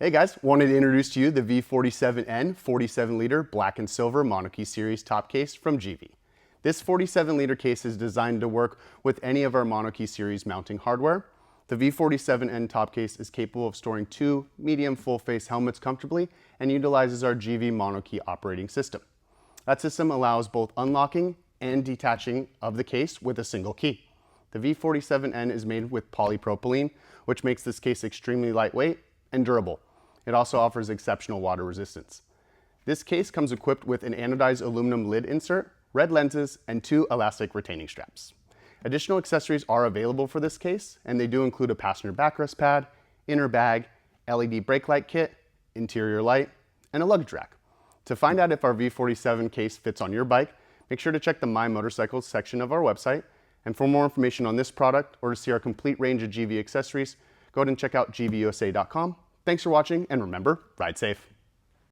Hey guys, wanted to introduce to you the V47N 47-liter black and silver monokey series top case from GIVI. This 47-liter case is designed to work with any of our monokey series mounting hardware. The V47N top case is capable of storing 2 medium full-face helmets comfortably and utilizes our GIVI monokey operating system. That system allows both unlocking and detaching of the case with a single key. The V47N is made with polypropylene, which makes this case extremely lightweight and durable. It also offers exceptional water resistance. This case comes equipped with an anodized aluminum lid insert, red lenses, and 2 elastic retaining straps. Additional accessories are available for this case, and they do include a passenger backrest pad, inner bag, LED brake light kit, interior light, and a luggage rack. To find out if our V47 case fits on your bike, make sure to check the My Motorcycles section of our website. And for more information on this product or to see our complete range of GIVI accessories, go ahead and check out GIVIUSA.com. Thanks for watching, and remember, ride safe.